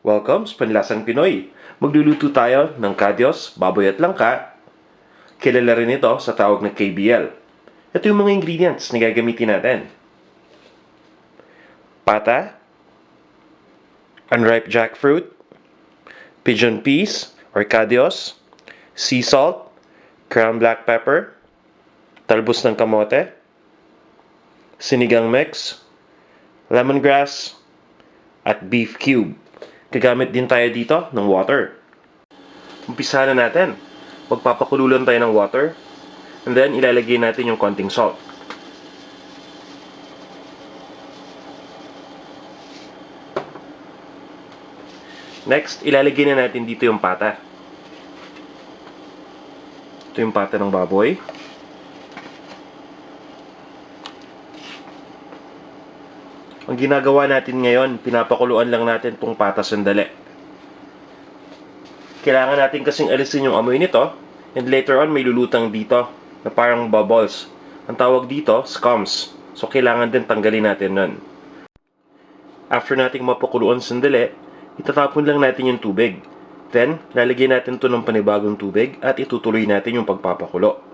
Welcome sa Panlasang Pinoy. Magluluto tayo ng kadyos, baboy at langka. Kilala rin ito sa tawag na KBL. Ito yung mga ingredients na gagamitin natin. Pata, unripe jackfruit, pigeon peas or kadyos, sea salt, ground black pepper, talbos ng kamote, sinigang mix, lemongrass, at beef cube. Gagamit din tayo dito ng water. Umpisa na natin. Magpapakululan tayo ng water. And then, ilalagay natin yung konting salt. Next, ilalagay na natin dito yung pata. Ito yung pata ng baboy. Ang ginagawa natin ngayon, pinapakuluan lang natin itong pata sandali. Kailangan natin kasing alisin yung amoy nito, and later on may lulutang dito na parang bubbles. Ang tawag dito, scums. So kailangan din tanggalin natin nun. After nating mapakuluan sandali, itatapon lang natin yung tubig. Then, lalagyan natin ito ng panibagong tubig at itutuloy natin yung pagpapakulo.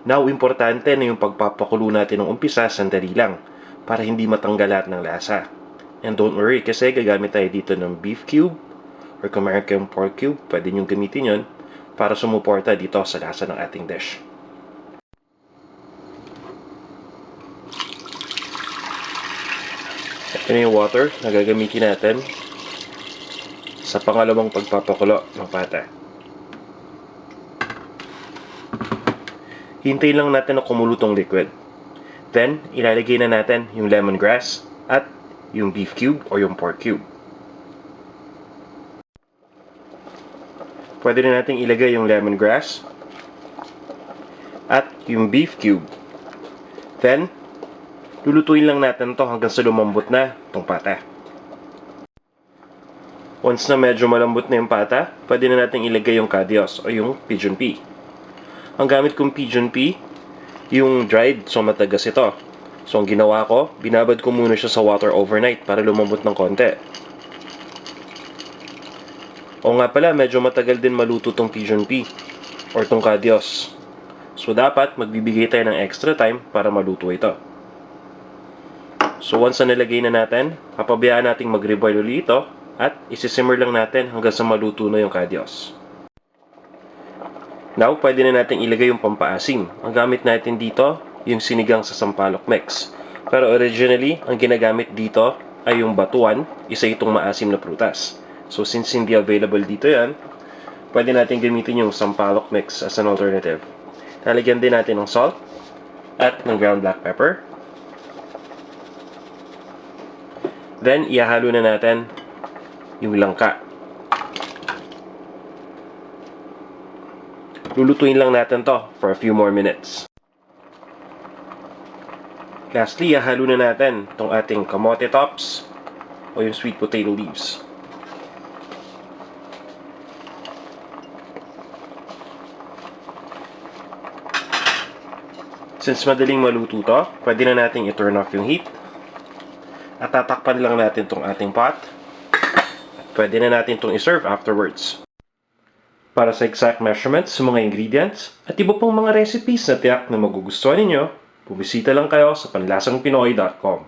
Now, importante na yung pagpapakulo natin ng umpisa sandali lang, para hindi matanggal lahat ng lasa. And don't worry, kasi gagamit tayo dito ng beef cube or kung meron kayong pork cube, pwede nyo gamitin yun para sumuporta dito sa lasa ng ating dish. Ito na yung water na gagamitin natin sa pangalawang pagpapakulo ng pata. Hintayin lang natin na kumulutong liquid. Then, ilalagay na natin yung lemongrass at yung beef cube o yung pork cube. Pwede na natin ilagay yung lemongrass at yung beef cube. Then, lulutuin lang natin to hanggang sa lumambot na itong pata. Once na medyo malambot na yung pata, pwede na natin ilagay yung kadyos o yung pigeon pea. Ang gamit kong pigeon pea, yung dried, so matagas ito. So, ang ginawa ko, binabad ko muna siya sa water overnight para lumambot ng konti. O nga pala, medyo matagal din maluto tong pigeon pea or tong kadyos. So, dapat magbibigay tayo ng extra time para maluto ito. So, once na nilagay na natin, papabayaan nating mag-reboil ulit ito at isisimmer lang natin hanggang sa maluto na yung kadyos. Now, pwede na natin ilagay yung pampaasim. Ang gamit natin dito, yung sinigang sa sampalok mix. Pero originally, ang ginagamit dito ay yung batuan, isa itong maasim na prutas. So, since hindi available dito yan, pwede natin gamitin yung sampalok mix as an alternative. Lalagyan din natin ng salt at ng ground black pepper. Then, ihahalo na natin yung langka. Lulutuin lang natin to for a few more minutes. Lastly, ihalo na natin itong ating kamote tops o yung sweet potato leaves. Since madaling maluto to, pwede na natin i-turn off yung heat. At tatakpan lang natin itong ating pot. At pwede na natin itong i-serve afterwards. Para sa exact measurements sa mga ingredients at iba pang mga recipes na tiyak na magugustuhan ninyo, bumisita lang kayo sa panlasangpinoy.com.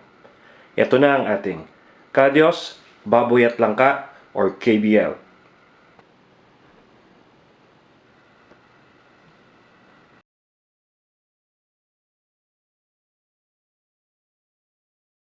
Ito na ang ating kadyos, baboy at langka or KBL.